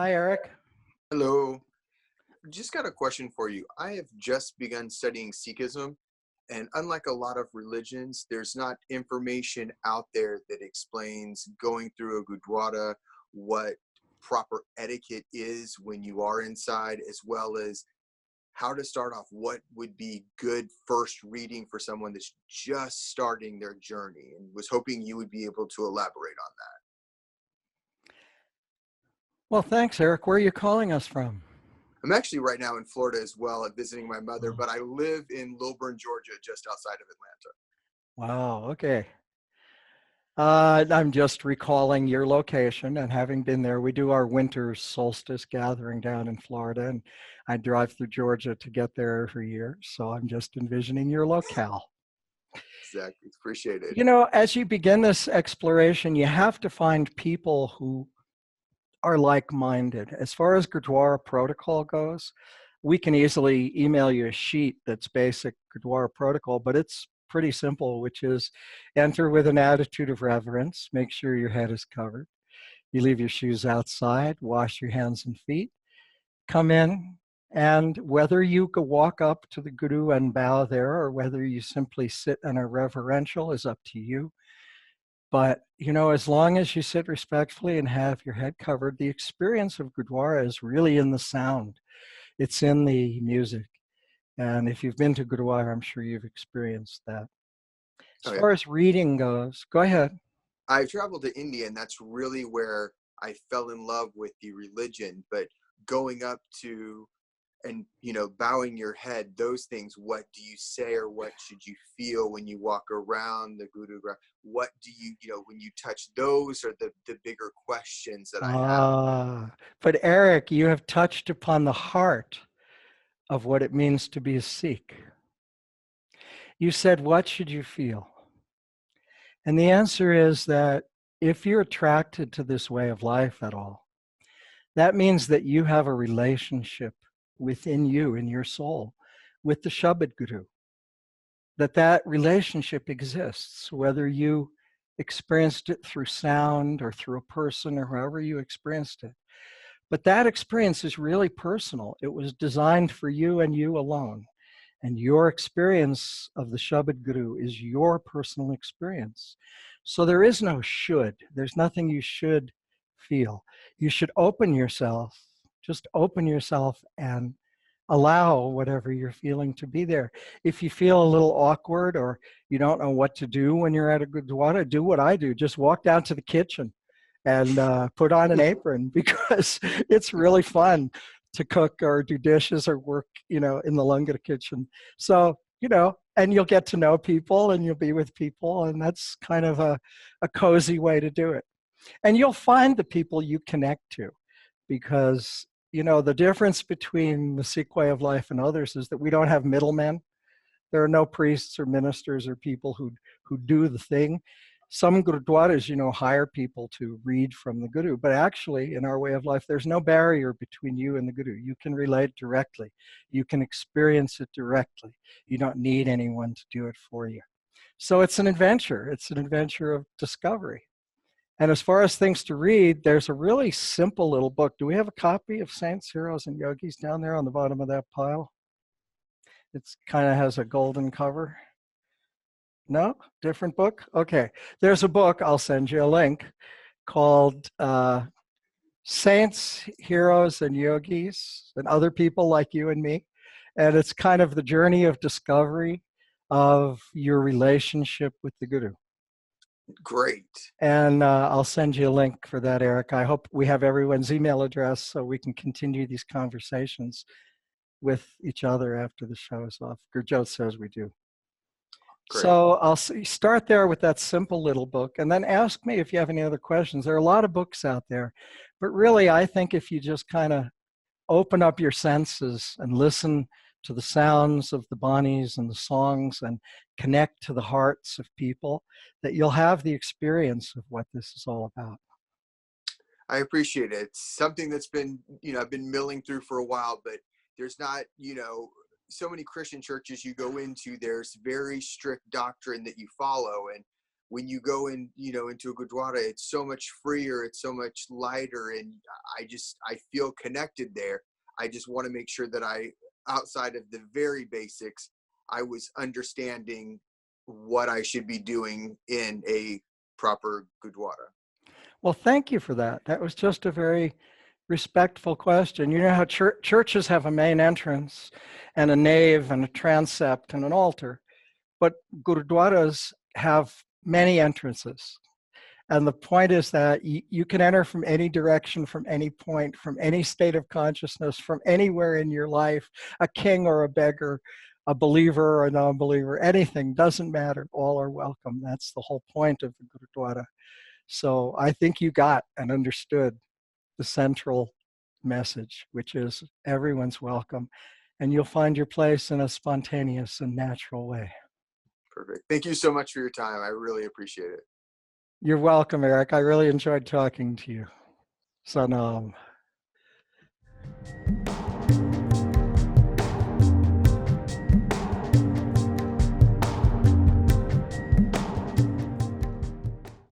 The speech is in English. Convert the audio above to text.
Hi, Eric. Hello. Just got a question for you. I have just begun studying Sikhism, and unlike a lot of religions, there's not information out there that explains going through a Gurdwara, what proper etiquette is when you are inside, as well as how to start off, what would be good first reading for someone that's just starting their journey, and was hoping you would be able to elaborate on that. Well, thanks, Eric. Where are you calling us from? I'm actually right now in Florida as well, visiting my mother, Oh, but I live in Lilburn, Georgia, just outside of Atlanta. wow. Okay. I'm just recalling your location and having been there. We do our winter solstice gathering down in Florida, and I drive through Georgia to get there every year. So I'm just envisioning your locale. Exactly. Appreciate it. You know, as you begin this exploration, you have to find people who are like-minded. As far as Gurdwara protocol goes, we can easily email you a sheet that's basic Gurdwara protocol, but it's pretty simple, which is enter with an attitude of reverence, make sure your head is covered. You leave your shoes outside, wash your hands and feet, come in, and whether you go walk up to the Guru and bow there, or whether you simply sit in a reverential is up to you. But, you know, as long as you sit respectfully and have your head covered, the experience of Gurdwara is really in the sound. It's in the music. And if you've been to Gurdwara, I'm sure you've experienced that. As Oh, yeah. far as reading goes, go ahead. I traveled to India, and that's really where I fell in love with the religion. But going up to and bowing your head, those things, what do you say, or what should you feel when you walk around the Gurudwara? What do when you touch? Those are the bigger questions that I have. But Eric, you have touched upon the heart of what it means to be a Sikh. You said, what should you feel? And the answer is that if you're attracted to this way of life at all, that means that you have a relationship within you, in your soul, with the Shabad Guru. That relationship exists, whether you experienced it through sound or through a person or however you experienced it. But that experience is really personal. It was designed for you and you alone. And your experience of the Shabad Guru is your personal experience. So there is no should. There's nothing you should feel. You should open yourself, just open yourself and allow whatever you're feeling to be there. If you feel a little awkward or you don't know what to do when you're at a Gurdwara, do what I do. Just walk down to the kitchen and put on an apron because it's really fun to cook or do dishes or work, in the Langar kitchen. So, and you'll get to know people and you'll be with people, and that's kind of a cozy way to do it. And you'll find the people you connect to because, the difference between the Sikh way of life and others is that we don't have middlemen. There are no priests or ministers or people who do the thing. Some Gurudwaras, hire people to read from the Guru, but actually in our way of life, there's no barrier between you and the Guru. You can relate directly. You can experience it directly. You don't need anyone to do it for you. So it's an adventure. It's an adventure of discovery. And as far as things to read, there's a really simple little book. Do we have a copy of Saints, Heroes, and Yogis down there on the bottom of that pile? It's kind of has a golden cover. No? Different book? Okay. There's a book, I'll send you a link, called Saints, Heroes, and Yogis, and Other People Like You and Me. And it's kind of the journey of discovery of your relationship with the Guru. Great. And I'll send you a link for that, Eric. I hope we have everyone's email address so we can continue these conversations with each other after the show is off. Gurjot says we do. Great. So I'll start there with that simple little book and then ask me if you have any other questions. There are a lot of books out there, but really I think if you just kind of open up your senses and listen to the sounds of the banis and the songs and connect to the hearts of people, that you'll have the experience of what this is all about. I appreciate it. It's something that's been, I've been milling through for a while, but there's not, so many Christian churches you go into, there's very strict doctrine that you follow. And when you go in, into a Gurdwara, it's so much freer, it's so much lighter, and I feel connected there. I just want to make sure that outside of the very basics, I was understanding what I should be doing in a proper Gurdwara. Well, thank you for that. That was just a very respectful question. You know how churches have a main entrance and a nave and a transept and an altar, but Gurudwaras have many entrances. And the point is that you can enter from any direction, from any point, from any state of consciousness, from anywhere in your life, a king or a beggar, a believer or a non-believer, anything, doesn't matter. All are welcome. That's the whole point of the Gurudwara. So I think you got and understood the central message, which is everyone's welcome, and you'll find your place in a spontaneous and natural way. Perfect. Thank you so much for your time. I really appreciate it. You're welcome, Eric. I really enjoyed talking to you. Sanam.